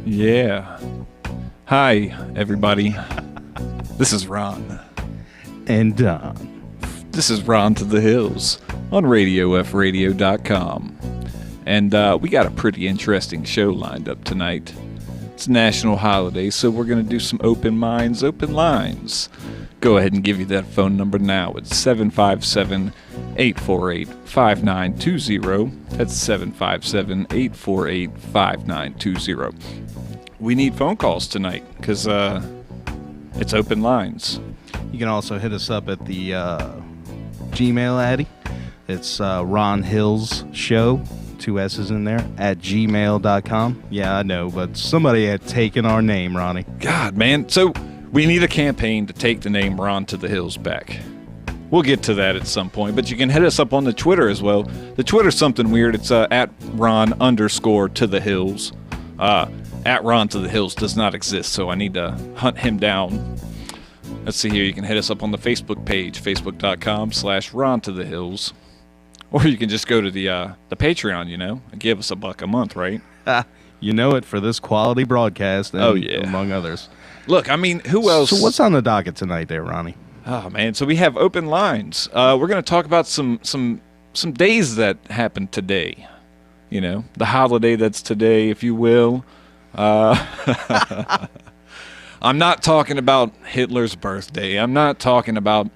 Yeah. Hi, everybody. This is Ron. And Don. This is Ron to the Hills on RadioFradio.com. And we got a pretty interesting show lined up tonight. It's National Holidaze, so we're going to do some open minds, open lines. Go ahead and give you that phone number now. It's 757-848-5920. That's 757-848-5920. We need phone calls tonight because it's open lines. You can also hit us up at the Gmail addy. It's Ron Hills Show, 2 S's in there, at gmail.com. Yeah, I know, but somebody had taken our name, Ronnie. God, man. So we need a campaign to take the name Ron to the Hills back. We'll get to that at some point, but you can hit us up on the Twitter as well. The Twitter's something weird. It's at Ron_to-the-Hills. At Ron to the Hills does not exist, so I need to hunt him down. Let's see here. You can hit us up on the Facebook page, facebook.com/Ron to the Hills. Or you can just go to the Patreon, and give us $1 a month, right? You know it for this quality broadcast, and yeah. among others. Look, I mean, who else? So what's on the docket tonight there, Ronnie? Oh, man. So we have open lines. We're going to talk about some days that happened today. The holiday that's today, if you will. I'm not talking about Hitler's birthday. I'm not talking about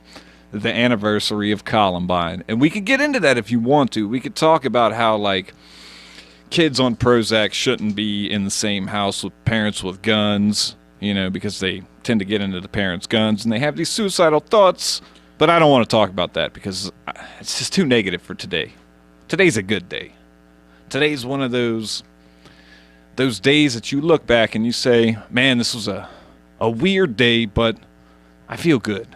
the anniversary of Columbine. And we could get into that if you want to. We could talk about how, kids on Prozac shouldn't be in the same house with parents with guns, because they tend to get into the parents' guns and they have these suicidal thoughts. But I don't want to talk about that because it's just too negative for today. Today's a good day. Today's one of those days that you look back and you say, man, this was a weird day, but I feel good.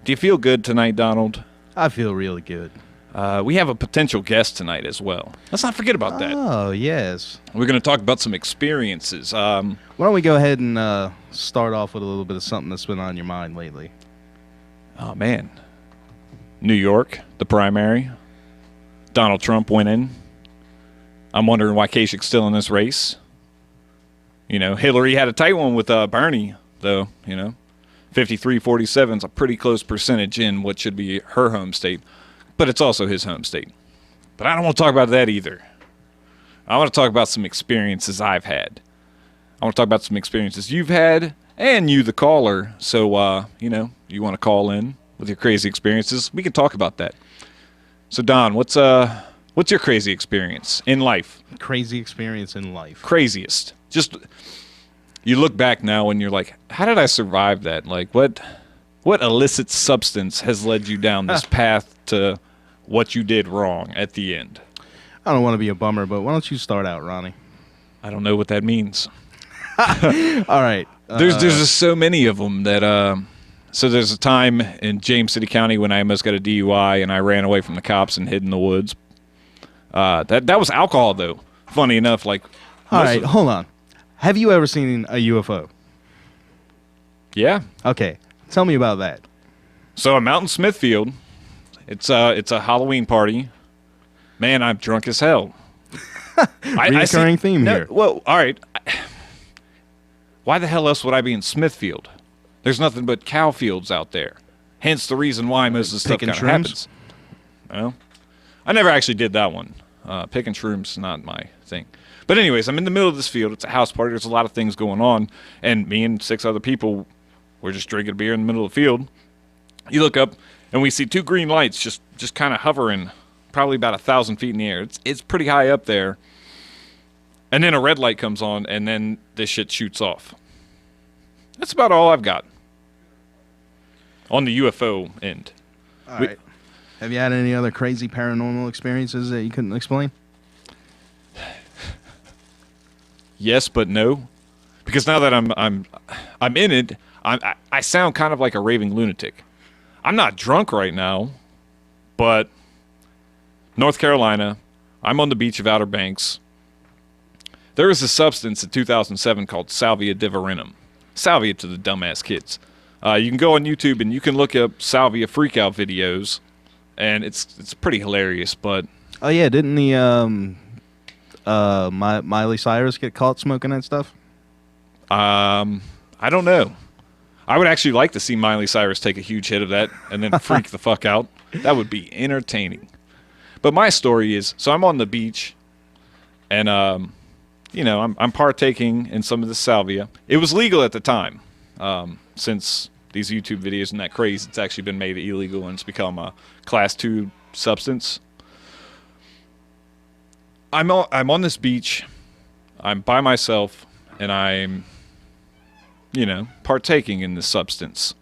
Do you feel good tonight, Donald? I feel really good. We have a potential guest tonight as well. Let's not forget about that. Oh, yes. We're going to talk about some experiences. Why don't we go ahead and start off with a little bit of something that's been on your mind lately? Oh, man. New York, the primary. Donald Trump winning. I'm wondering why Kashik's still in this race. Hillary had a tight one with Bernie, though, 53-47 is a pretty close percentage in what should be her home state, but it's also his home state. But I don't want to talk about that either. I want to talk about some experiences I've had. I want to talk about some experiences you've had, and you, the caller. So, you want to call in with your crazy experiences, we can talk about that. So, Don, what's your crazy experience in life? Crazy experience in life. Craziest. Just, you look back now and you're like, how did I survive that? What illicit substance has led you down this path to what you did wrong at the end? I don't want to be a bummer, but why don't you start out, Ronnie? I don't know what that means. All right. There's just so many of them that, so there's a time in James City County when I almost got a DUI and I ran away from the cops and hid in the woods. That was alcohol, though. Funny enough, All right, hold on. Have you ever seen a UFO? Yeah. Okay, tell me about that. So I'm out in Smithfield. It's a Halloween party. Man, I'm drunk as hell. Recurring theme here. Well, all right. Why the hell else would I be in Smithfield? There's nothing but cow fields out there. Hence the reason why most of the stuff kind of happens. Well, I never actually did that one. Picking shrooms, not my thing. But anyways, I'm in the middle of this field. It's a house party. There's a lot of things going on. And me and 6 other people were just drinking beer in the middle of the field. You look up, and we see 2 green lights just kind of hovering probably about 1,000 feet in the air. It's pretty high up there. And then a red light comes on, and then this shit shoots off. That's about all I've got on the UFO end. All right. Have you had any other crazy paranormal experiences that you couldn't explain? Yes, but no, because now that I'm in it, I sound kind of like a raving lunatic. I'm not drunk right now, but North Carolina, I'm on the beach of Outer Banks. There is a substance in 2007 called salvia diverinum. Salvia to the dumbass kids. You can go on YouTube and you can look up salvia freakout videos, and it's pretty hilarious. But oh yeah, didn't the Miley Cyrus get caught smoking that stuff? I don't know. I would actually like to see Miley Cyrus take a huge hit of that and then freak the fuck out. That would be entertaining. But my story is, so I'm on the beach, and I'm partaking in some of the salvia. It was legal at the time. Since these YouTube videos and that craze, it's actually been made illegal and it's become a Class 2 substance. I'm on this beach. I'm by myself, and I'm, partaking in this substance.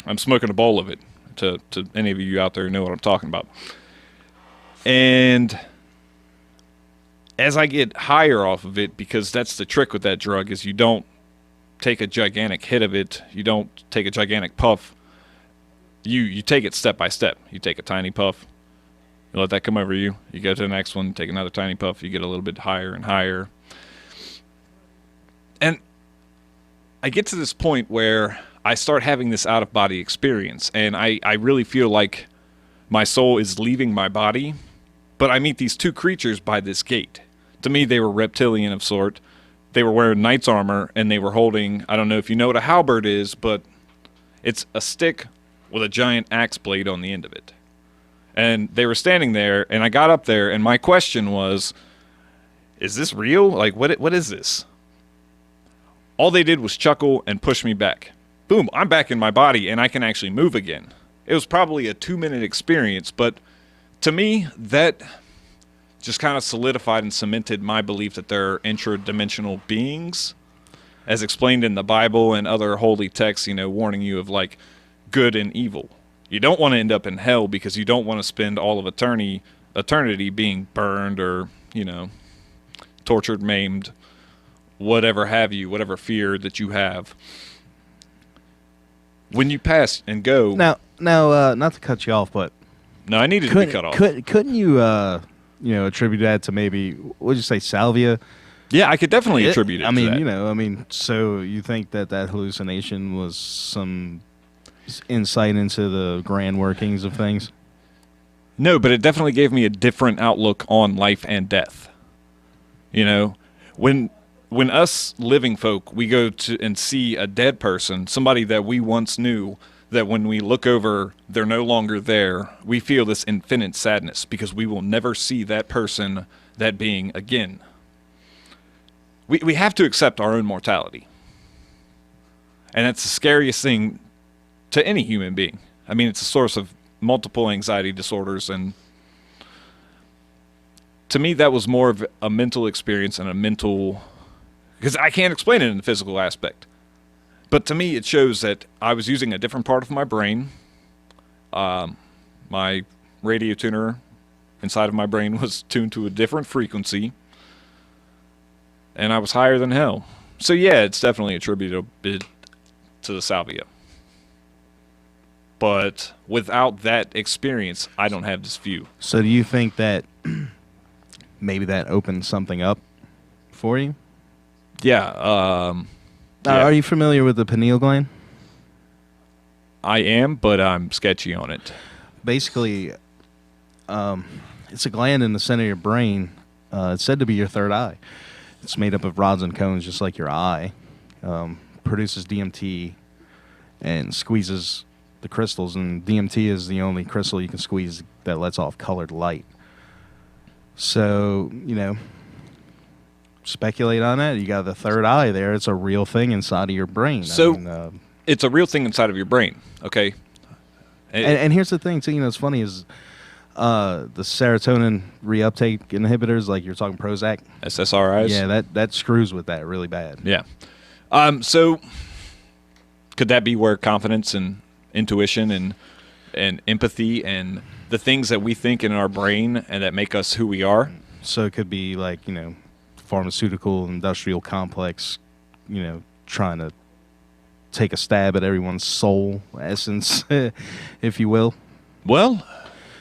I'm smoking a bowl of it. To any of you out there who know what I'm talking about. And as I get higher off of it, because that's the trick with that drug, is you don't take a gigantic hit of it. You don't take a gigantic puff. You take it step by step. You take a tiny puff. You let that come over you. You go to the next one, take another tiny puff. You get a little bit higher and higher. And I get to this point where I start having this out-of-body experience, and I really feel like my soul is leaving my body, but I meet these two creatures by this gate. To me, they were reptilian of sort. They were wearing knight's armor, and they were holding, I don't know if you know what a halberd is, but it's a stick with a giant axe blade on the end of it. And they were standing there, and I got up there, and my question was, is this real? Like, what is this? All they did was chuckle and push me back. Boom, I'm back in my body, and I can actually move again. It was probably a 2-minute experience, but to me, that just kind of solidified and cemented my belief that they're intradimensional beings, as explained in the Bible and other holy texts, warning you of, like, good and evil. You don't want to end up in hell because you don't want to spend all of eternity being burned or, tortured, maimed, whatever have you, whatever fear that you have. When you pass and go... Now, not to cut you off, but... No, I needed to be cut off. Couldn't you, attribute that to maybe, what did you say, salvia? Yeah, I could definitely attribute it to that. So you think that hallucination was some insight into the grand workings of things? No, but it definitely gave me a different outlook on life and death. When us living folk, we go to and see a dead person, somebody that we once knew, that when we look over, they're no longer there, we feel this infinite sadness because we will never see that person, that being again. We have to accept our own mortality. And that's the scariest thing to any human being. I mean, it's a source of multiple anxiety disorders, and to me, that was more of a mental experience and a mental... Because I can't explain it in the physical aspect. But to me, it shows that I was using a different part of my brain. My radio tuner inside of my brain was tuned to a different frequency. And I was higher than hell. So yeah, it's definitely attributed to the salvia. But without that experience, I don't have this view. So do you think that maybe that opened something up for you? Yeah. Are you familiar with the pineal gland? I am, but I'm sketchy on it. Basically, it's a gland in the center of your brain. It's said to be your third eye. It's made up of rods and cones, just like your eye. Produces DMT and squeezes the crystals, and DMT is the only crystal you can squeeze that lets off colored light. So, speculate on that. You got the third eye there. It's a real thing inside of your brain. So it's a real thing inside of your brain, okay? And here's the thing, too. It's funny is the serotonin reuptake inhibitors, like you're talking Prozac. SSRIs? Yeah, that screws with that really bad. Yeah. So could that be where confidence and intuition and empathy and the things that we think in our brain and that make us who we are? So it could be like, pharmaceutical industrial complex, trying to take a stab at everyone's soul essence, if you will. Well,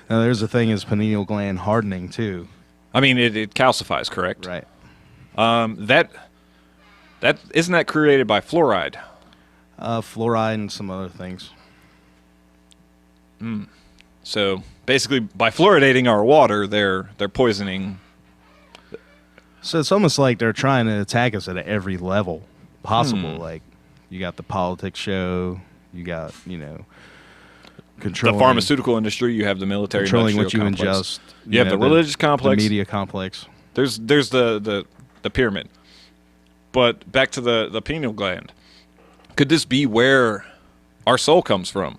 now there's the thing is pineal gland hardening too. I mean, it calcifies, correct? Right. That isn't that created by fluoride? Fluoride and some other things. So basically, by fluoridating our water, they're poisoning. So it's almost like they're trying to attack us at every level possible. Like, you got the politics show, you got, the controlling pharmaceutical industry, you have the military controlling what you industrial complex. ingest. You have the religious complex. The media complex. There's the pyramid. But back to the pineal gland. Could this be where our soul comes from?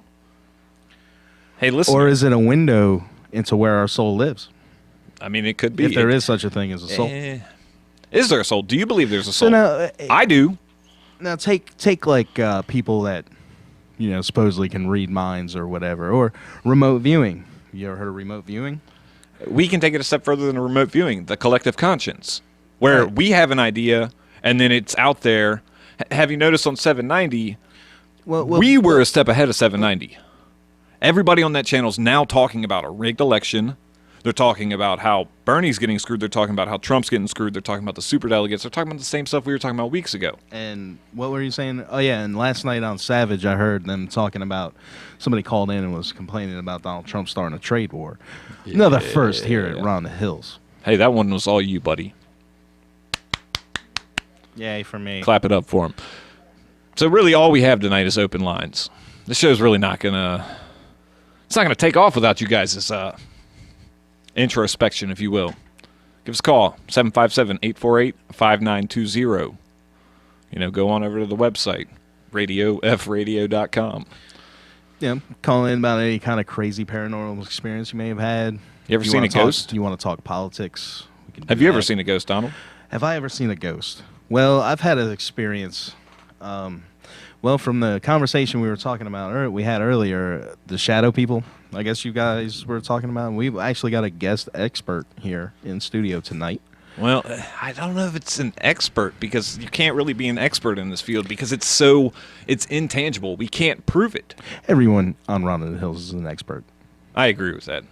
Hey, listen. Or is it a window into where our soul lives? I mean, it could be. If there is such a thing as a soul. Is there a soul? Do you believe there's a soul? So now, I do. Now take like people that supposedly can read minds or whatever, or remote viewing. You ever heard of remote viewing? We can take it a step further than a remote viewing, the collective conscience, where we have an idea and then it's out there. Have you noticed on 790, we were a step ahead of 790. Everybody on that channel is now talking about a rigged election. They're talking about how Bernie's getting screwed. They're talking about how Trump's getting screwed. They're talking about the superdelegates. They're talking about the same stuff we were talking about weeks ago. And what were you saying? Oh, yeah, and last night on Savage, I heard them talking about, somebody called in and was complaining about Donald Trump starting a trade war. Yeah. Another first here at Ron the Hills. Hey, that one was all you, buddy. Yay for me. Clap it up for him. So really all we have tonight is open lines. This show's really not going to... It's not going to take off without you guys' introspection, if you will. Give us a call, 757-848-5920. Go on over to the website, radiofradio.com. Yeah, call in about any kind of crazy paranormal experience you may have had. You ever seen a ghost? You want to talk politics? Have you ever seen a ghost, Donald? Have I ever seen a ghost? Well, I've had an experience. From the conversation we were talking about, we had earlier, the shadow people, I guess you guys were talking about. We've actually got a guest expert here in studio tonight. Well, I don't know if it's an expert, because you can't really be an expert in this field because it's intangible. We can't prove it. Everyone on Ron and the Hills is an expert. I agree with that.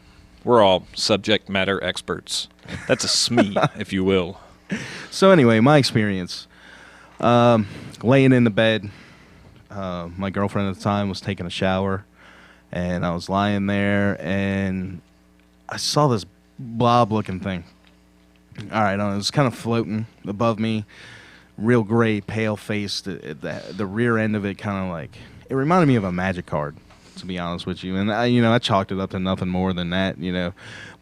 We're all subject matter experts. That's a SME, if you will. So anyway, my experience, laying in the bed, my girlfriend at the time was taking a shower, and I was lying there, and I saw this blob-looking thing. All right, it was kind of floating above me, real gray, pale-faced. The rear end of it kind of like, it reminded me of a magic card, to be honest with you. And I chalked it up to nothing more than that,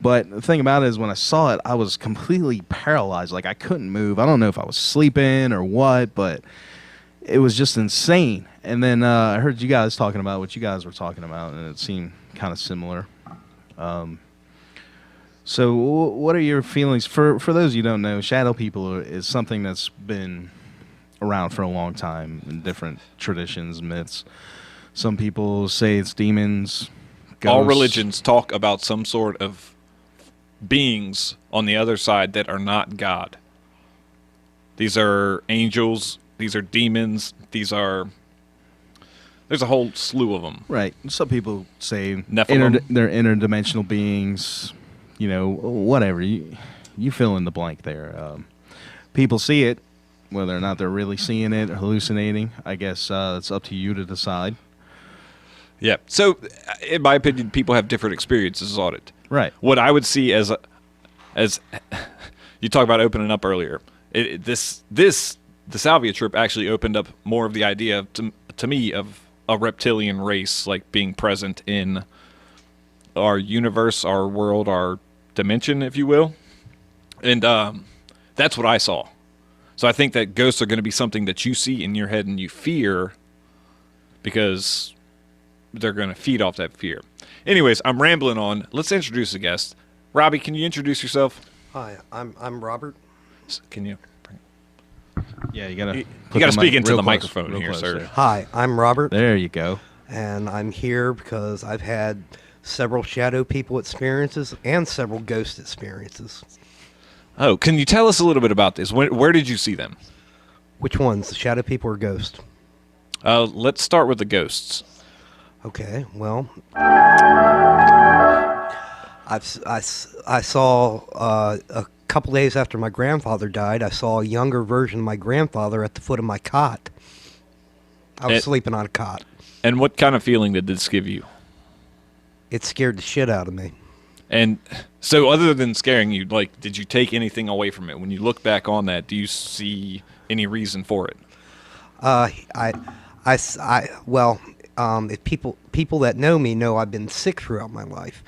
But the thing about it is, when I saw it, I was completely paralyzed. Like, I couldn't move. I don't know if I was sleeping or what, but it was just insane. And then I heard you guys talking about what you guys were talking about, and it seemed kind of similar. So what are your feelings? For those of you who don't know, shadow people is something that's been around for a long time in different traditions, myths. Some people say it's demons, ghosts. All religions talk about some sort of beings on the other side that are not God. These are angels. These are demons. There's a whole slew of them. Right. Some people say they're interdimensional beings, whatever. You fill in the blank there. People see it, whether or not they're really seeing it or hallucinating. I guess it's up to you to decide. Yeah. So, in my opinion, people have different experiences on it. Right. What I would see as you talked about opening up earlier, the Salvia trip actually opened up more of the idea to me of a reptilian race, like being present in our universe, our world, our dimension, if you will. And that's what I saw. So I think that ghosts are going to be something that you see in your head and you fear, because they're going to feed off that fear. Anyways, I'm rambling on. Let's introduce the guest. Robbie, can you introduce yourself? Hi, I'm Robert. Can you? Yeah, you gotta speak into the microphone here, sir. There. Hi, I'm Robert. There you go. And I'm here because I've had several shadow people experiences and several ghost experiences. Oh, can you tell us a little bit about this? Where did you see them? Which ones, the shadow people or ghost? Let's start with the ghosts. Okay, well, I saw a couple days after my grandfather died, I saw a younger version of my grandfather at the foot of my cot. I was sleeping on a cot. And what kind of feeling did this give you? It scared the shit out of me. And so other than scaring you, did you take anything away from it? When you look back on that, do you see any reason for it? I, well, if people that know me know I've been sick throughout my life.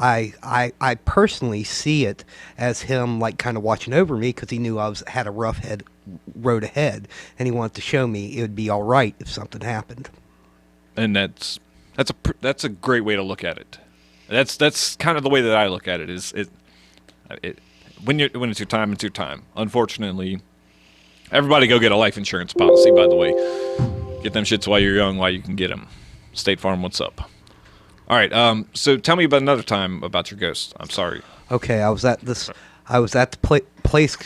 I personally see it as him like kind of watching over me because he knew had a road ahead, and he wanted to show me it would be all right if something happened. And that's a great way to look at it. That's kind of the way that I look at it. When it's your time, it's your time. Unfortunately, everybody go get a life insurance policy. By the way, get them shits while you're young, while you can get them. State Farm, what's up? All right. So tell me about another time about your ghost. I'm sorry. Okay, I was at the place.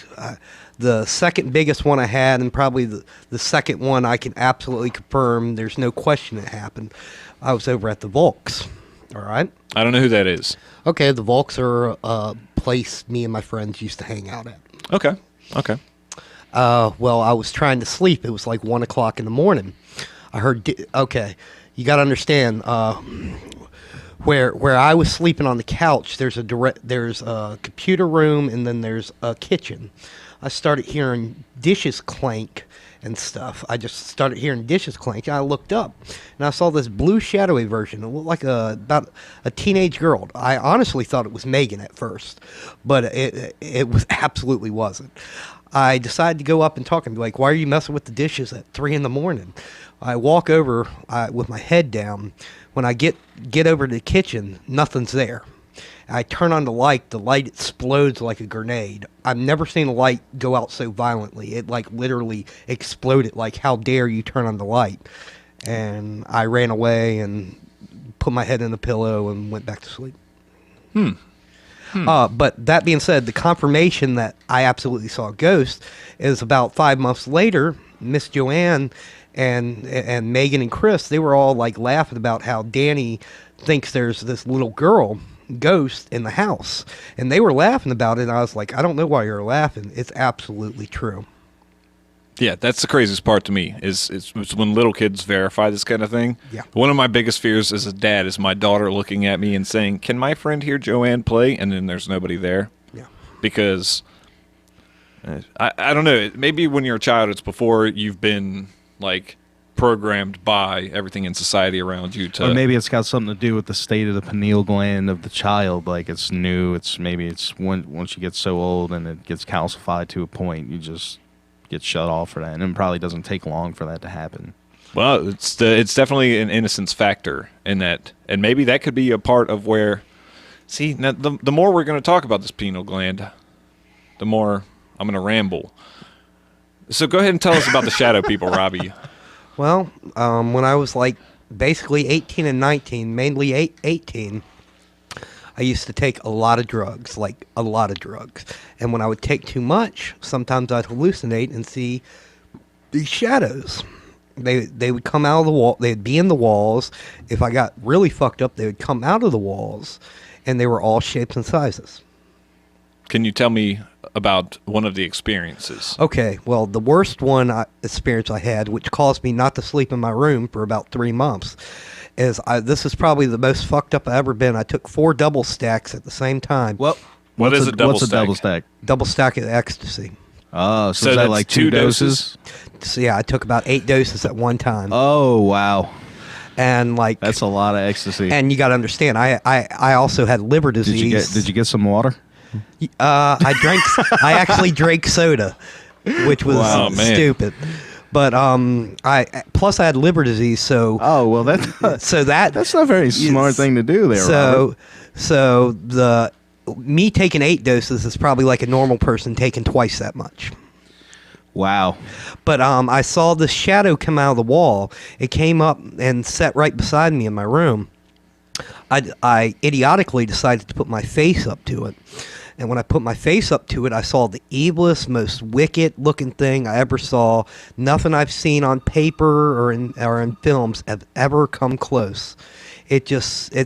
The second biggest one I had, and probably the second one I can absolutely confirm. There's no question it happened. I was over at the Volks. All right. I don't know who that is. Okay, the Volks are a place me and my friends used to hang out at. Okay. Well, I was trying to sleep. It was like 1 o'clock in the morning. I heard. Okay, you got to understand. Where I was sleeping on the couch, there's a computer room, and then there's a kitchen. I started hearing dishes clank and stuff. I just started hearing dishes clank. And I looked up, and I saw this blue shadowy version. It looked like about a teenage girl. I honestly thought it was Megan at first, but it was absolutely wasn't. I decided to go up and talk and be like, "Why are you messing with the dishes at 3 in the morning?" I walk over with my head down. When I get over to the kitchen, nothing's there. I turn on the light explodes like a grenade. I've never seen a light go out so violently. It like literally exploded. Like, how dare you turn on the light? And I ran away and put my head in the pillow and went back to sleep. But that being said, the confirmation that I absolutely saw a ghost is about 5 months later. Miss Joanne and Megan and Chris, they were all like laughing about how Danny thinks there's this little girl ghost in the house, and they were laughing about it. And I was like, I don't know why you're laughing. It's absolutely true. Yeah, that's the craziest part to me is when little kids verify this kind of thing. Yeah. One of my biggest fears as a dad is my daughter looking at me and saying, "Can my friend hear Joanne play?" And then there's nobody there. Yeah. Because I don't know. Maybe when you're a child, it's before you've been like programmed by everything in society around you to. Or maybe it's got something to do with the state of the pineal gland of the child. Like, it's new. It's once you get so old and it gets calcified to a point, you just get shut off for that, and it probably doesn't take long for that to happen. Well, it's definitely an innocence factor in that, and maybe that could be a part of where. See, now the more we're going to talk about this pineal gland, the more I'm going to ramble. So go ahead and tell us about the shadow people, Robbie. Well, when I was like basically 18 and 19, mainly 18, I used to take a lot of drugs, like a lot of drugs. And when I would take too much, sometimes I'd hallucinate and see these shadows. They would come out of the wall. They'd be in the walls. If I got really fucked up, they would come out of the walls, and they were all shapes and sizes. Can you tell me about one of the experiences? Okay, well, the worst experience I had, which caused me not to sleep in my room for about 3 months, is this is probably the most fucked up I've ever been. I took 4 double stacks at the same time. What is a double What's stack? a double stack? Double stack of ecstasy. Oh, so is that that's like 2 2 doses? So yeah, I took about 8 doses at one time. Oh, wow. And like That's a lot of ecstasy. And you got to understand, I also had liver disease. Did you get some water? I actually drank soda, which was stupid. But plus I had liver disease, so Oh, well, that's not a very smart thing to do there, Robert. So me taking 8 doses is probably like a normal person taking twice that much. Wow. But I saw this shadow come out of the wall. It came up and sat right beside me in my room. I idiotically decided to put my face up to it. And when I put my face up to it, I saw the evilest, most wicked-looking thing I ever saw. Nothing I've seen on paper or in films have ever come close. It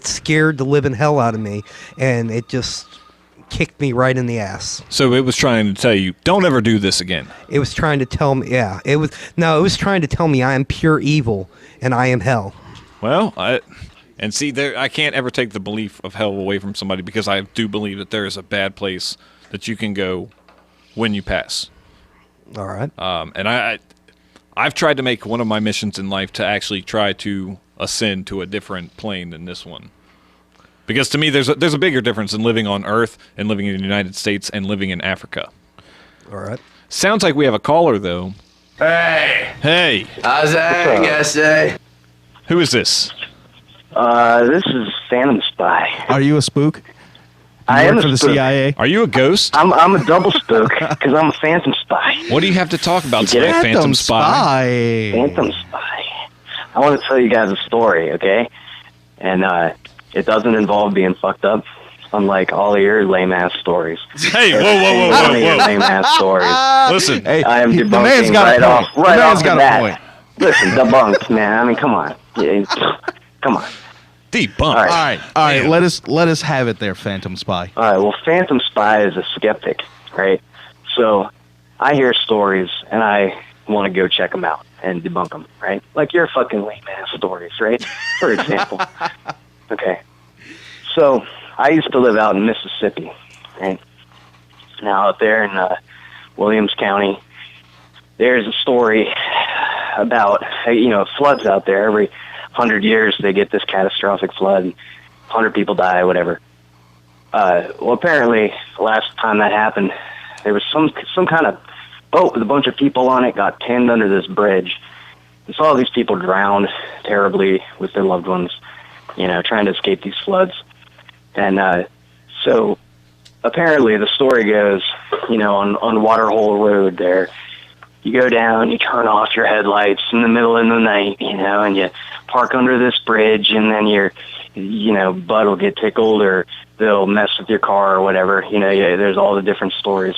scared the living hell out of me, and it just kicked me right in the ass. So it was trying to tell you, don't ever do this again. It was trying to tell me, it was trying to tell me I am pure evil and I am hell. Well, I can't ever take the belief of hell away from somebody because I do believe that there is a bad place that you can go when you pass. All right. And I've tried to make one of my missions in life to actually try to ascend to a different plane than this one. Because to me, there's a bigger difference in living on Earth and living in the United States and living in Africa. All right. Sounds like we have a caller, though. Hey, Hey, how's that, guys? who is this? This is Phantom Spy. Are you a spook? I You am work for a the spook. CIA? Are you a ghost? I'm a double spook because I'm a Phantom Spy. What do you have to talk about You get it? today, Phantom Spy? Phantom Spy. I want to tell you guys a story, okay? And it doesn't involve being fucked up, unlike all of your lame ass stories. Hey, whoa, None of your lame ass stories. Listen, Hey, I am the debunking man's got right a off, point. right The man's off got the a bat. point. Listen, debunked, man. I mean, come on. Yeah, come on. debunked. All right. All right. Damn. Let us have it there, Phantom Spy. All right, well, Phantom Spy is a skeptic, right? So I hear stories, and I want to go check them out and debunk them, right? Like your fucking lame-ass stories, right? For example. Okay. So I used to live out in Mississippi, right? Now out there in Williams County, there's a story about, floods out there. Every 100 years they get this catastrophic flood, 100 people die, whatever. Well, apparently, the last time that happened, there was some kind of boat with a bunch of people on it got pinned under this bridge. And so all these people drowned terribly with their loved ones, trying to escape these floods. And so apparently the story goes, on Waterhole Road there, you go down, you turn off your headlights in the middle of the night, and you park under this bridge, and then your, butt will get tickled, or they'll mess with your car or whatever. There's all the different stories.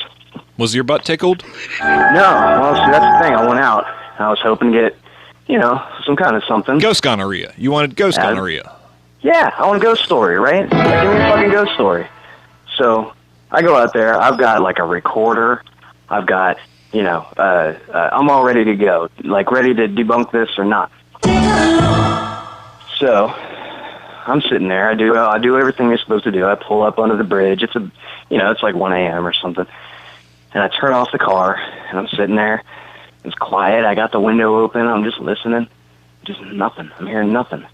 Was your butt tickled? No, well, see, that's the thing. I went out. I was hoping to get, some kind of something. Ghost gonorrhea. You wanted ghost Yeah. gonorrhea. Yeah, I want a ghost story, right? Like, give me a fucking ghost story. So I go out there. I've got like a recorder. I've got, I'm all ready to go, like ready to debunk this or not. So I'm sitting there. I do everything you're supposed to do. I pull up under the bridge. It's it's like 1 a.m. or something. And I turn off the car, and I'm sitting there. It's quiet. I got the window open. I'm just listening. Just nothing. I'm hearing nothing.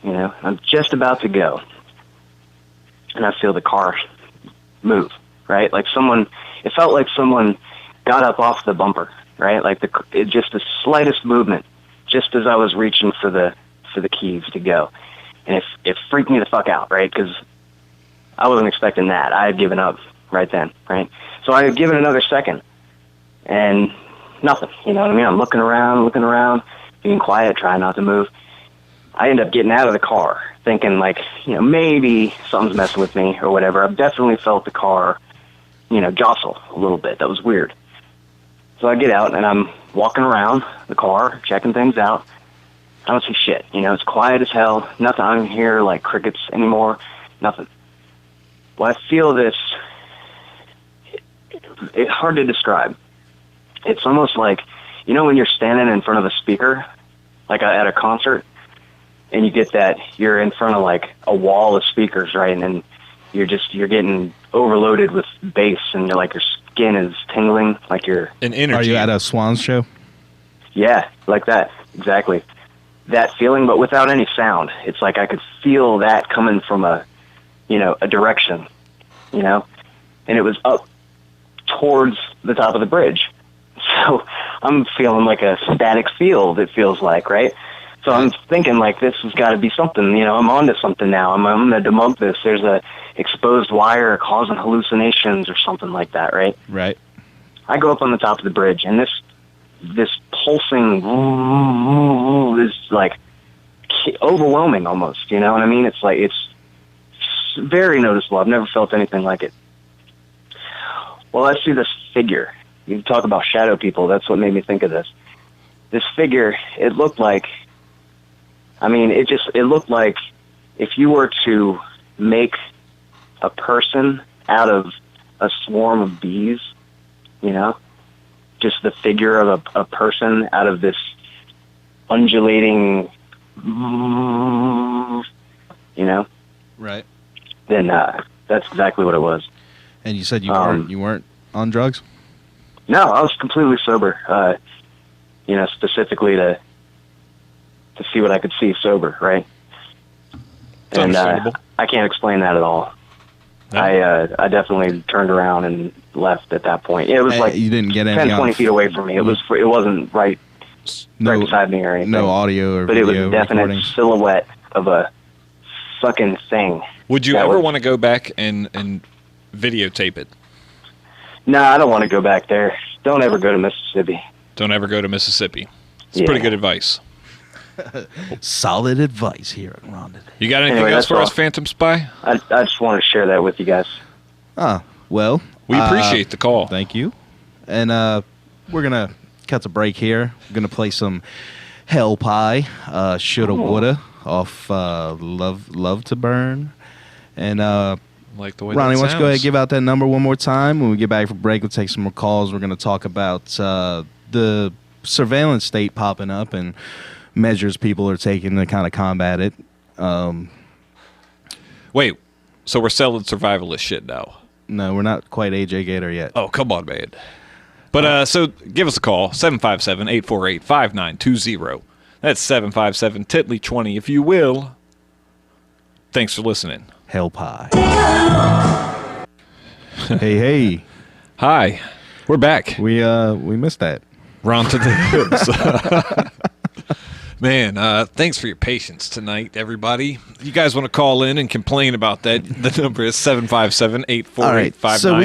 I'm just about to go. And I feel the car move, right? Like it felt like someone got up off the bumper, right? Like just the slightest movement, just as I was reaching for the keys to go. And it freaked me the fuck out, right? Because I wasn't expecting that. I had given up right then, right? So I had given another second, and nothing. You know what I mean? I'm looking around, being quiet, trying not to move. I end up getting out of the car, thinking like, maybe something's messing with me or whatever. I've definitely felt the car, jostle a little bit. That was weird. So I get out, and I'm walking around the car, checking things out. I don't see shit. It's quiet as hell. Nothing. I don't hear like crickets anymore. Nothing. Well, I feel this. It's hard to describe. It's almost like, when you're standing in front of a speaker, like at a concert, and you get that you're in front of like a wall of speakers, right? And then you're getting overloaded with bass, and you're like your skin is tingling, like you're An energy. Are you at a Swans show? Yeah, like that. Exactly. That feeling, but without any sound. It's like I could feel that coming from a direction, and it was up towards the top of the bridge. So I'm feeling like a static field, it feels like, right? So I'm thinking like this has got to be something, I'm onto something now. I'm going to debunk this. There's a exposed wire causing hallucinations or something like that, right? Right. I go up on the top of the bridge, and this pulsing is like overwhelming almost, you know what I mean? It's like, it's very noticeable. I've never felt anything like it. Well, I see this figure. You talk about shadow people. That's what made me think of this. This figure, it looked like, it looked like if you were to make a person out of a swarm of bees, just the figure of a person out of this undulating, Right. then that's exactly what it was. And you said you weren't on drugs? No, I was completely sober. specifically to see what I could see sober, right? It's understandable. I can't explain that at all. No. I definitely turned around and left at that point. It was like you didn't get any 10, 20 feet away from me. It wasn't right beside me or anything. No audio or but it was video a definite recordings. silhouette of a fucking thing. Would you That ever was- want to go back and videotape it? No, I don't want to go back there. Don't ever go to Mississippi. Don't ever go to Mississippi. It's Yeah. pretty good advice. Solid advice here at Rondon. You got anything Anyway, else that's for us, all. Phantom Spy? I just want to share that with you guys. Well, We appreciate the call. Thank you. And we're going to cut the break here. We're going to play some Hell Pie, Shoulda Woulda off Love to Burn. And Like the way Ronnie, that why don't you go ahead and sounds. give out that number one more time? When we get back from break, we'll take some more calls. We're going to talk about the surveillance state popping up and measures people are taking to kind of combat it. Wait, so we're selling survivalist shit now? No, we're not quite AJ Gator yet. Oh, come on, man. But so give us a call, 757-848-5920. That's 757-Titley20, if you will. Thanks for listening. Hell Pie. hey. Hi, we're back. We missed that. Ron to the hips. Man, thanks for your patience tonight, everybody. You guys want to call in and complain about that? The number is 757-848-5920. So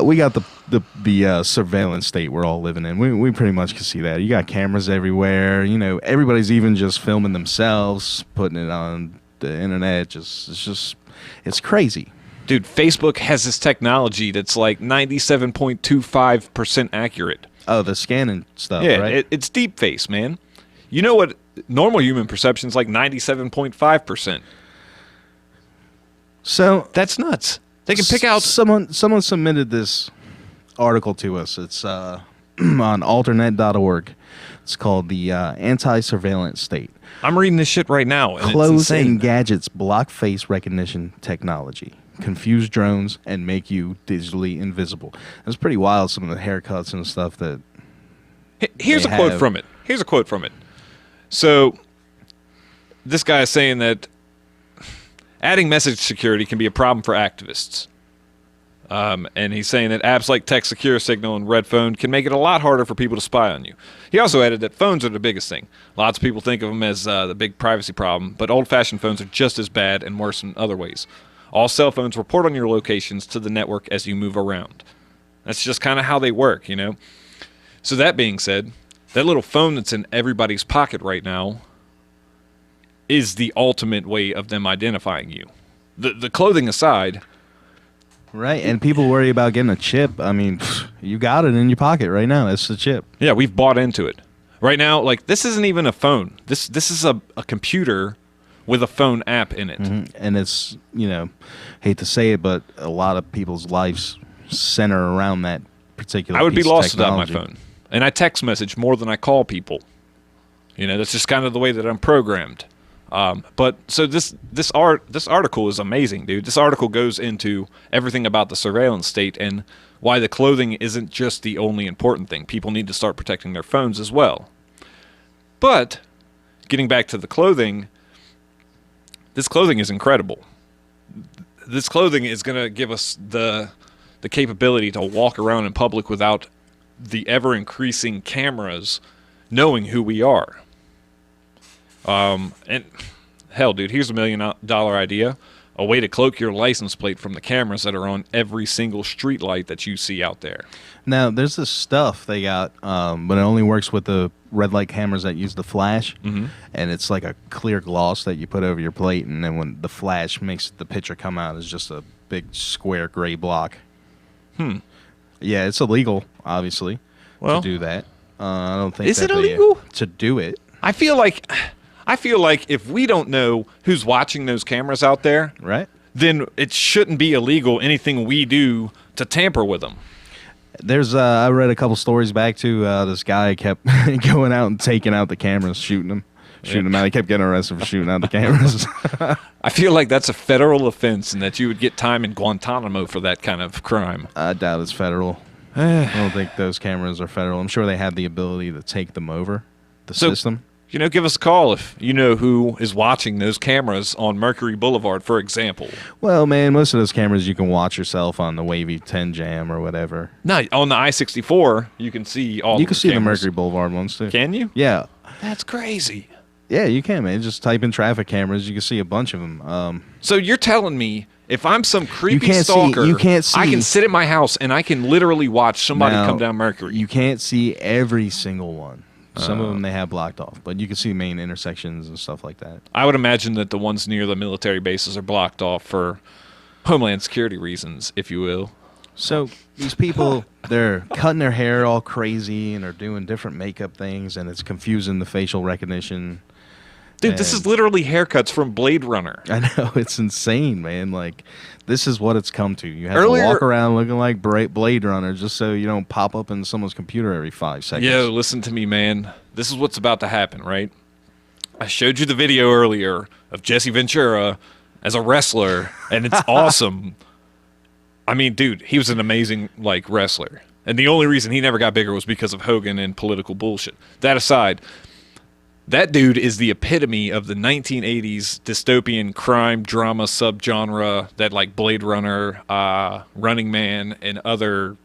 we got the surveillance state we're all living in. We pretty much can see that. You got cameras everywhere. You know, everybody's even just filming themselves, putting it on the internet. It's crazy. Dude, Facebook has this technology that's like 97.25% accurate. Oh, the scanning stuff, Yeah, right? it's deep face, man. You know what? Normal human perception is like 97.5%. So That's nuts. They can pick out. someone submitted this article to us. It's on alternet.org. It's called the Anti-Surveillance State. I'm reading this shit right now, and Clothes it's insane. and gadgets block face recognition technology, confuse drones, and make you digitally invisible. It's pretty wild, some of the haircuts and stuff that... Here's a they quote have. from it. Here's a quote from it. So, this guy is saying that adding message security can be a problem for activists. And he's saying that apps like Text Secure, Signal, and Red Phone can make it a lot harder for people to spy on you. He also added that phones are the biggest thing. Lots of people think of them as the big privacy problem, but old-fashioned phones are just as bad and worse in other ways. All cell phones report on your locations to the network as you move around. That's just kind of how they work, you know? So that being said, that little phone that's in everybody's pocket right now is the ultimate way of them identifying you. The clothing aside, Right, and people worry about getting a chip. I mean, you got it in your pocket right now. It's the chip. yeah, we've bought into it. Right now, like, this isn't even a phone. This is a computer with a phone app in it. And it's, hate to say it, but a lot of people's lives center around that particular I would be piece of lost without my technology. phone. And I text message more than I call people. That's just kind of the way that I'm programmed. But so this article is amazing, dude. This article goes into everything about the surveillance state and why the clothing isn't just the only important thing. People need to start protecting their phones as well. But getting back to the clothing, this clothing is incredible. This clothing is going to give us the capability to walk around in public without the ever-increasing cameras knowing who we are. And hell, dude, here's $1 million idea. A way to cloak your license plate from the cameras that are on every single street light that you see out there. Now, there's this stuff they got, but it only works with the red light cameras that use the flash. Mm-hmm. And it's like a clear gloss that you put over your plate, and then when the flash makes the picture come out, it's just a big square gray block. Yeah, it's illegal, obviously, Well, to do that. I don't think is that it illegal? to do it, I feel like if we don't know who's watching those cameras out there, right? then it shouldn't be illegal anything we do to tamper with them. There's I read a couple stories back to this guy kept going out and taking out the cameras, shooting them out. He kept getting arrested for shooting out the cameras. I feel like that's a federal offense and that you would get time in Guantanamo for that kind of crime. I doubt it's federal. I don't think those cameras are federal. I'm sure they have the ability to take them over the So- system. Give us a call if you know who is watching those cameras on Mercury Boulevard, for example. Well, man, most of those cameras you can watch yourself on the Wavy 10 Jam or whatever. No, on the I-64, you can see all. You can see the cameras. Mercury Boulevard ones too. Can you? Yeah. That's crazy. Yeah, you can, man. Just type in traffic cameras. You can see a bunch of them. So you're telling me if I'm some creepy can't see- stalker, you can't I see- can sit at my house and I can literally watch somebody Now, come down Mercury. You can't see every single one. Some of them they have blocked off, but you can see main intersections and stuff like that. I would imagine that the ones near the military bases are blocked off for Homeland Security reasons, if you will. So these people, they're cutting their hair all crazy and they're doing different makeup things, and it's confusing the facial recognition. Dude, this is literally haircuts from Blade Runner. I know, it's insane, man. Like, this is what it's come to. You have Earlier- to walk around looking like Blade Runner just so you don't pop up in someone's computer every 5 seconds. Yo, listen to me, man. This is what's about to happen, right? I showed you the video earlier of Jesse Ventura as a wrestler, and it's awesome. I mean, dude, he was an amazing, wrestler. And the only reason he never got bigger was because of Hogan and political bullshit. That aside, that dude is the epitome of the 1980s dystopian crime drama subgenre that Blade Runner, Running Man, and other...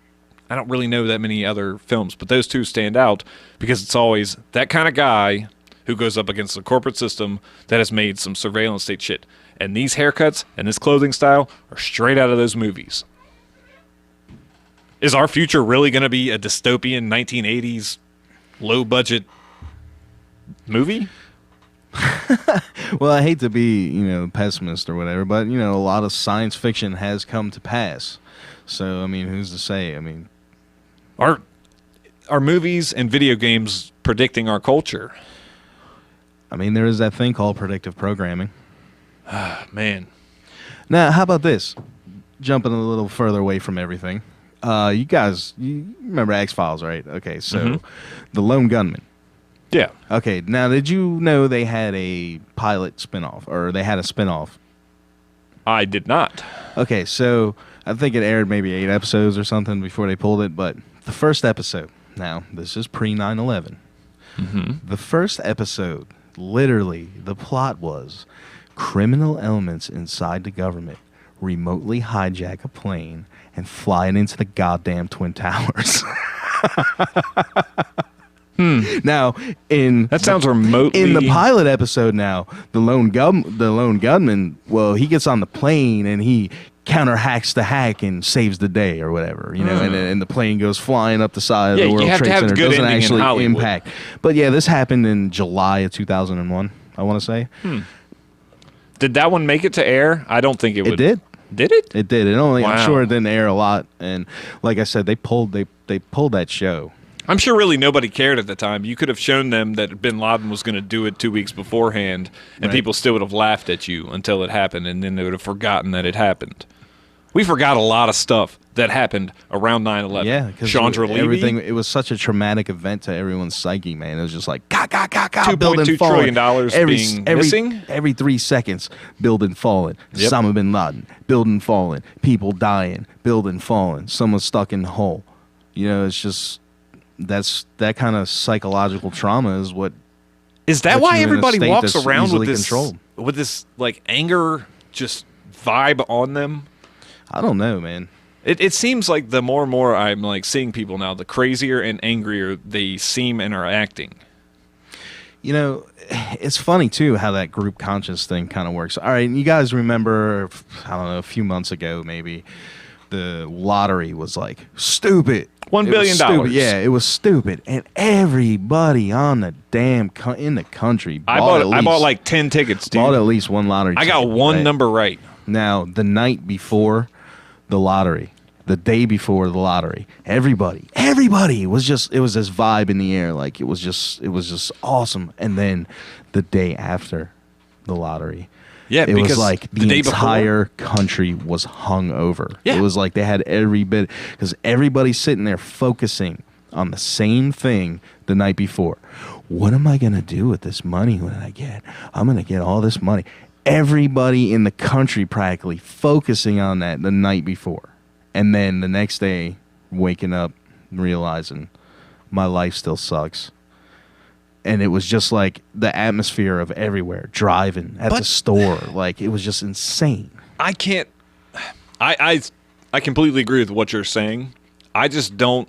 I don't really know that many other films, but those two stand out because it's always that kind of guy who goes up against the corporate system that has made some surveillance state shit. And these haircuts and this clothing style are straight out of those movies. Is our future really going to be a dystopian 1980s low-budget movie? Well, I hate to be, pessimist or whatever, but, a lot of science fiction has come to pass. So, I mean, who's to say? I mean... Are movies and video games predicting our culture? I mean, there is that thing called predictive programming. Man. Now, how about this? Jumping a little further away from everything. You guys, you remember X-Files, right? Okay, so the Lone Gunman. Yeah. Okay, now did you know they had a pilot spinoff, or they had a spinoff? I did not. Okay, so I think it aired maybe 8 episodes or something before they pulled it, but the first episode, now this is pre-9/11, the first episode, literally, the plot was criminal elements inside the government remotely hijack a plane and fly it into the goddamn Twin Towers. Now, That sounds remotely... in the pilot episode now, the lone gunman, well, he gets on the plane and he counterhacks the hack and saves the day or whatever, and the plane goes flying up the side of the you World have to Trade have Center. a good Doesn't ending in actually Hollywood. impact. But yeah, this happened in July of 2001, I want to say. Did that one make it to air? I don't think it would. It did. Did it? It did. I'm Wow. sure it didn't air a lot. And like I said, they pulled that show. I'm sure really nobody cared at the time. You could have shown them that bin Laden was going to do it 2 weeks beforehand, and Right. people still would have laughed at you until it happened, and then they would have forgotten that it happened. We forgot a lot of stuff that happened around 9/11. Yeah, because Chandra Levy, everything. It was such a traumatic event to everyone's psyche, man. It was just like, $2.2 building falling. trillion being missing? Every 3 seconds, building falling. Yep. Osama bin Laden, building falling. People dying, building falling. Someone stuck in the hole. It's just that kind of psychological trauma is what. is that put why you in a everybody state walks that's around with easily this controlled. anger just vibe on them? I don't know, man. It seems like the more and more I'm seeing people now, the crazier and angrier they seem and are acting. It's funny too how that group conscious thing kind of works. All right, you guys remember, I don't know, a few months ago maybe, the lottery was stupid. $1 It was billion. stupid. Yeah, it was stupid, and everybody on the damn in the country I bought 10 tickets, dude. bought at least one lottery. I got ticket, one right? number right. Now, the night before the lottery, the day before the lottery, everybody was it was this vibe in the air. It was just awesome. And then the day after the lottery, Yeah, it was because like the the day entire country was hung over. Yeah. It was like they had every bit, because everybody's sitting there focusing on the same thing the night before. What am I going to do with this money when I get? I'm going to get all this money. Everybody in the country practically focusing on that the night before. And then the next day, waking up and realizing my life still sucks. And it was just like the atmosphere of everywhere, driving at the store. Like, it was just insane. I can't. I completely agree with what you're saying. I just don't.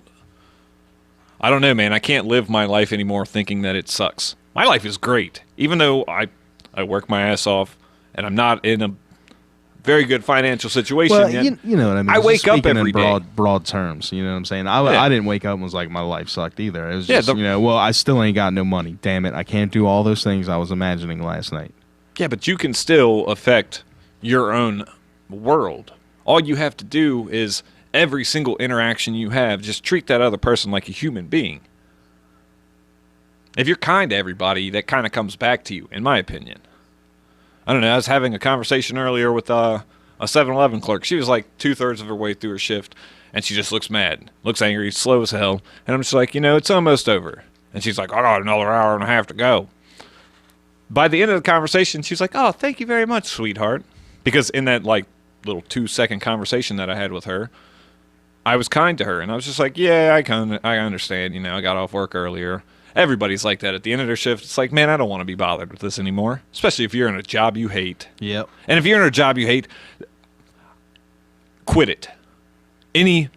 I don't know, man. I can't live my life anymore thinking that it sucks. My life is great, even though I work my ass off and I'm not in a very good financial situation Well, yet. you know what I mean. I Just wake up speaking every in day. broad terms. You know what I'm saying? Yeah. I didn't wake up and was like, my life sucked either. It was Yeah, just, well, I still ain't got no money. Damn it. I can't do all those things I was imagining last night. Yeah, but you can still affect your own world. All you have to do is every single interaction you have, just treat that other person like a human being. If you're kind to everybody, that kind of comes back to you, in my opinion. I don't know. I was having a conversation earlier with a 7-Eleven clerk. She was like 2/3 of her way through her shift, and she just looks mad, looks angry, slow as hell. And I'm just like, it's almost over. And she's like, I got another hour and a half to go. By the end of the conversation, she's like, oh, thank you very much, sweetheart. Because in that like little 2-second conversation that I had with her, I was kind to her. And I was just like, yeah, I understand. I got off work earlier. Everybody's like that at the end of their shift. It's like, man, I don't want to be bothered with this anymore. Especially if you're in a job you hate. Yep. And if you're in a job you hate, quit it. Any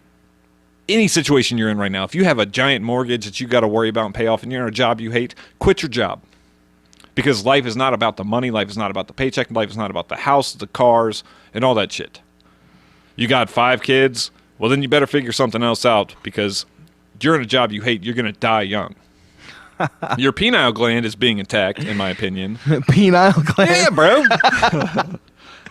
situation you're in right now, if you have a giant mortgage that you got to worry about and pay off and you're in a job you hate, quit your job. Because life is not about the money, life is not about the paycheck, life is not about the house, the cars, and all that shit. You got 5 kids, well then you better figure something else out because you're in a job you hate, you're going to die young. Your penile gland is being attacked, in my opinion. Penile gland? Yeah, bro.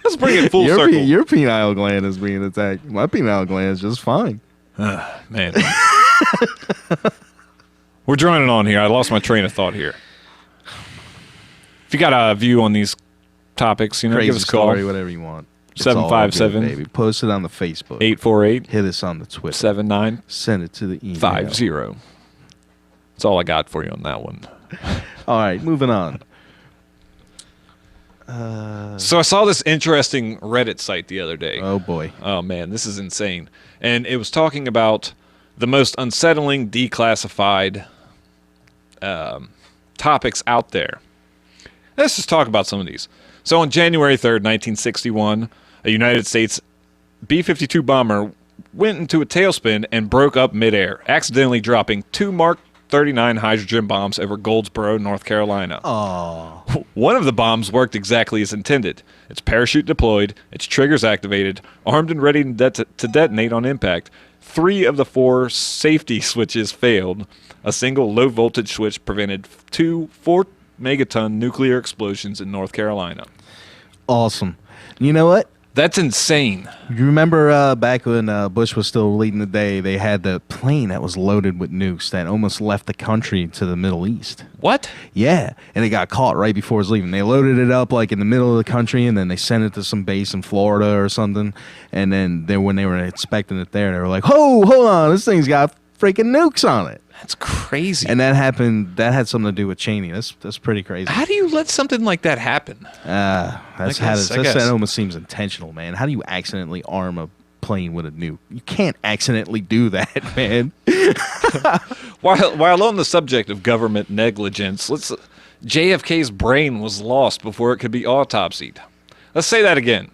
Let's bring it full circle. Your penile gland is being attacked. My penile gland is just fine. Man. We're droning on here. I lost my train of thought here. If you got a view on these topics, Crazy give us a call. story, whatever you want. It's all good, 757 baby. Post it on the Facebook. 848 Hit us on the Twitter. 7950. Send it to the email. That's all I got for you on that one. All right, moving on. So I saw this interesting Reddit site the other day. Oh boy. Oh man, this is insane. And it was talking about the most unsettling declassified topics out there. Let's just talk about some of these. So on January 3rd, 1961, a United States B-52 bomber went into a tailspin and broke up midair, accidentally dropping 2 Mark 39 hydrogen bombs over Goldsboro, North Carolina. Oh. One of the bombs worked exactly as intended. Its parachute deployed, its triggers activated, armed and ready to detonate on impact. 3 of the 4 safety switches failed. A single low-voltage switch prevented 2 4-megaton nuclear explosions in North Carolina. Awesome. You know what? That's insane. You remember back when Bush was still leading the day, they had the plane that was loaded with nukes that almost left the country to the Middle East. What? Yeah, and it got caught right before it was leaving. They loaded it up like in the middle of the country, and then they sent it to some base in Florida or something. And then when they were inspecting it there, they were like, "Oh, hold on, this thing's got freaking nukes on it." That's crazy. And that happened. That had something to do with Cheney. That's pretty crazy. How do you let something like that happen? I guess. I guess. That almost seems intentional, man. How do you accidentally arm a plane with a nuke? You can't accidentally do that, man. While on the subject of government negligence, JFK's brain was lost before it could be autopsied. Let's say that again.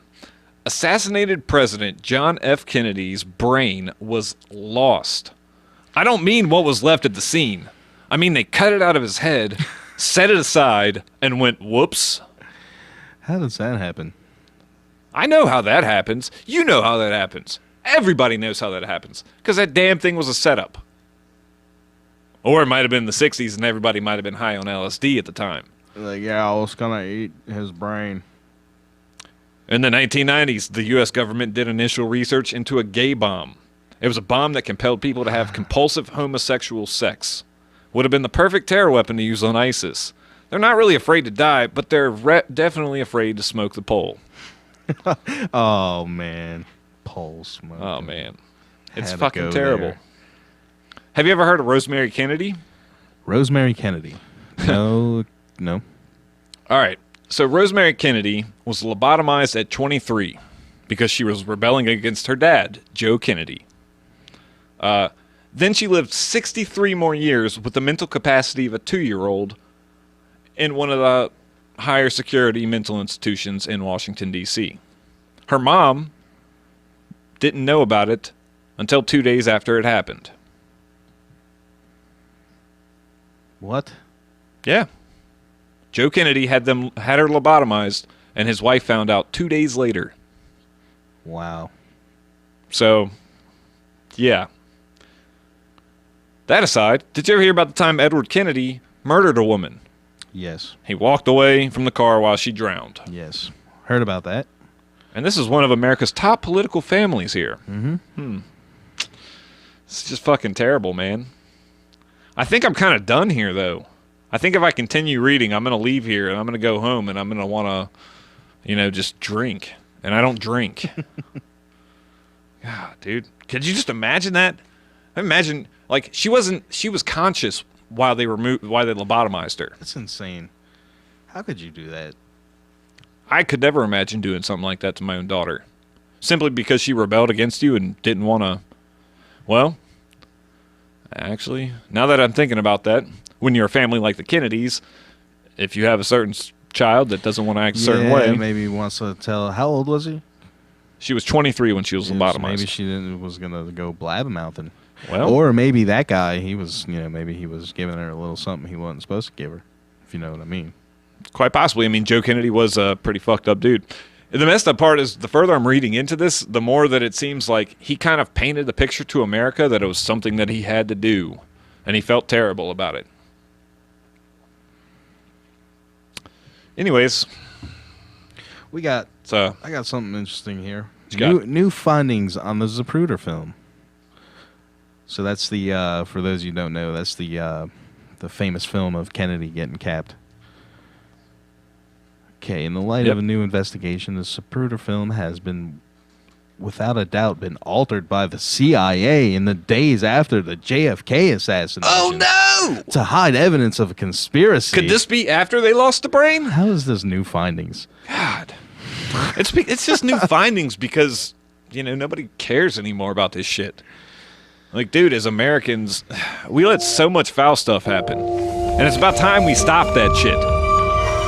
Assassinated President John F. Kennedy's brain was lost. I don't mean what was left at the scene. I mean they cut it out of his head, set it aside, and went, whoops. How does that happen? I know how that happens. You know how that happens. Everybody knows how that happens. Because that damn thing was a setup. Or it might have been the 60s and everybody might have been high on LSD at the time. Like, yeah, I was gonna eat his brain. In the 1990s, the U.S. government did initial research into a gay bomb. It was a bomb that compelled people to have compulsive homosexual sex. Would have been the perfect terror weapon to use on ISIS. They're not really afraid to die, but they're definitely afraid to smoke the pole. Oh, man. Pole smoke. Oh, man. It's Had to fucking go terrible. there. Have you ever heard of Rosemary Kennedy? Rosemary Kennedy. No. All right. So Rosemary Kennedy was lobotomized at 23 because she was rebelling against her dad, Joe Kennedy. Then she lived 63 more years with the mental capacity of a 2-year-old in one of the higher security mental institutions in Washington, D.C. Her mom didn't know about it until 2 days after it happened. What? Yeah. Joe Kennedy had her lobotomized, and his wife found out 2 days later. Wow. So, yeah. That aside, did you ever hear about the time Edward Kennedy murdered a woman? Yes. He walked away from the car while she drowned. Yes. Heard about that. And this is one of America's top political families here. Mm-hmm. It's just fucking terrible, man. I think I'm kind of done here, though. I think if I continue reading, I'm going to leave here and I'm going to go home and I'm going to want to, just drink. And I don't drink. God, dude. Could you just imagine that? Imagine, like, she was conscious while they lobotomized her. That's insane. How could you do that? I could never imagine doing something like that to my own daughter. Simply because she rebelled against you and didn't want to... Well, actually, now that I'm thinking about that, when you're a family like the Kennedys, if you have a certain child that doesn't want to act a certain way... maybe he wants to tell... How old was he? She was 23 when she was lobotomized. Maybe she was going to go blabbermouthing. Well, or maybe that guy, he was, maybe he was giving her a little something he wasn't supposed to give her, if you know what I mean. Quite possibly. I mean, Joe Kennedy was a pretty fucked up dude. And the messed up part is, the further I'm reading into this, the more that it seems like he kind of painted the picture to America that it was something that he had to do, and he felt terrible about it. Anyways, I got something interesting here. New findings on the Zapruder film. So that's the for those you don't know, that's the famous film of Kennedy getting capped. Okay, in the light of a new investigation, the Zapruder film has been, without a doubt, been altered by the CIA in the days after the JFK assassination. Oh no! To hide evidence of a conspiracy. Could this be after they lost the brain? How is this new findings? God, it's just new findings because nobody cares anymore about this shit. Like, dude, as Americans, we let so much foul stuff happen. And it's about time we stop that shit.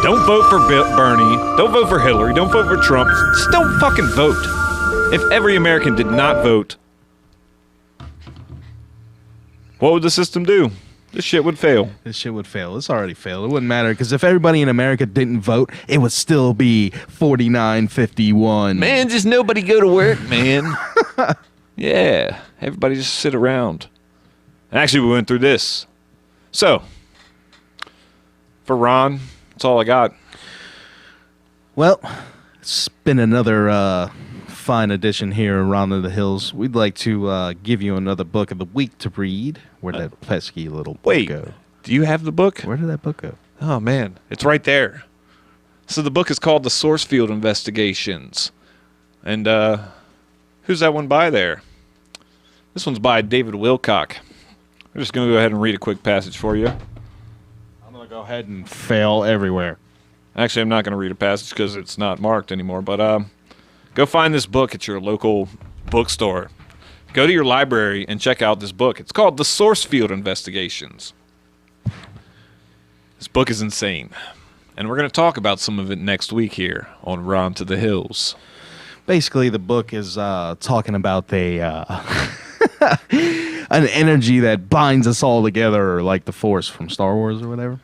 Don't vote for Bernie. Don't vote for Hillary. Don't vote for Trump. Just don't fucking vote. If every American did not vote, what would the system do? This shit would fail. This shit would fail. It's already failed. It wouldn't matter, because if everybody in America didn't vote, it would still be 49-51. Man, just nobody go to work, man. Yeah, everybody just sit around. And actually, we went through this. So, for Ron, that's all I got. Well, it's been another fine edition here of Ron of the Hills. We'd like to give you another book of the week to read. Where'd that pesky little book go? Do you have the book? Where did that book go? Oh, man, it's right there. So the book is called The Sourcefield Investigations. And who's that one by there? This one's by David Wilcock. I'm just going to go ahead and read a quick passage for you. I'm going to go ahead and fail everywhere. Actually, I'm not going to read a passage because it's not marked anymore. But go find this book at your local bookstore. Go to your library and check out this book. It's called The Sourcefield Investigations. This book is insane. And we're going to talk about some of it next week here on Ron to the Hills. Basically, the book is talking about an energy that binds us all together, like the Force from Star Wars or whatever.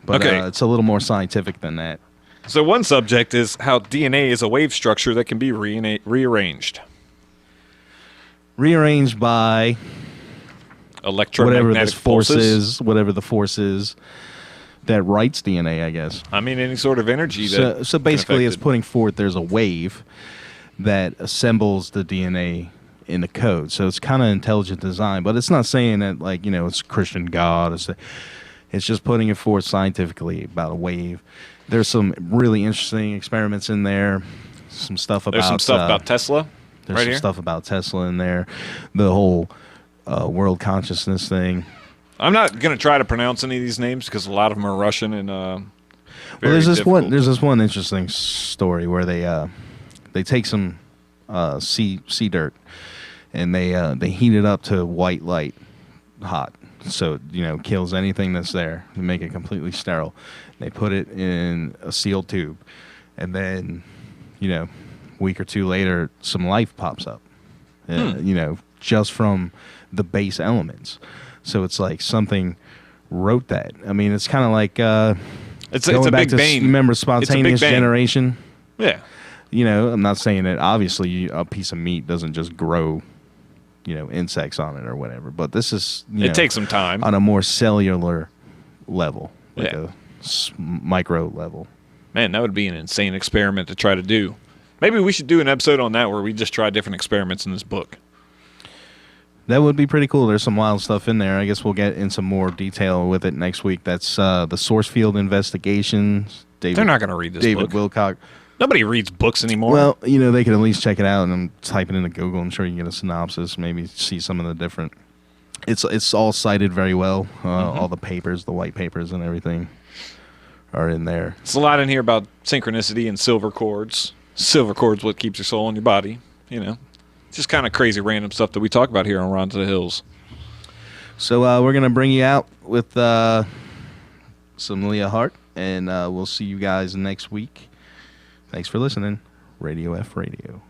But it's a little more scientific than that. So one subject is how DNA is a wave structure that can be rearranged. Rearranged by electromagnetic forces. Whatever the force is that writes DNA, I guess. I mean, any sort of energy that... So basically, it's putting forth, there's a wave that assembles the DNA in the code. So it's kind of intelligent design, but it's not saying that, like, it's Christian God. It's just putting it forth scientifically about a wave. There's some really interesting experiments in there. Some stuff about... There's some stuff about Tesla. There's some stuff about Tesla in there. The whole world consciousness thing. I'm not going to try to pronounce any of these names because a lot of them are Russian and there's this one interesting story where they take some sea dirt and they heat it up to white light, hot, so kills anything that's there and make it completely sterile. They put it in a sealed tube, and then week or two later, some life pops up. Just from the base elements. So it's like something wrote that. I mean, it's kind of like it's going a back big to bang. remember It's a big spontaneous bang. generation. Yeah. I'm not saying that obviously a piece of meat doesn't just grow, insects on it or whatever. But this is It takes some time. on a more cellular level, like Yeah. a micro level. Man, that would be an insane experiment to try to do. Maybe we should do an episode on that where we just try different experiments in this book. That would be pretty cool. There's some wild stuff in there. I guess we'll get in some more detail with it next week. That's the Source Field Investigations. They're not going to read this David book. Wilcock. Nobody reads books anymore. Well, they can at least check it out, and I'm typing into Google. I'm sure you can get a synopsis, maybe see some of the different. It's all cited very well. All the papers, the white papers, and everything are in there. It's a lot in here about synchronicity and silver cords. Silver cords, what keeps your soul in your body. It's just kind of crazy random stuff that we talk about here on Ron to the Hills. So we're gonna bring you out with some Leah Hart, and we'll see you guys next week. Thanks for listening. Radio F Radio.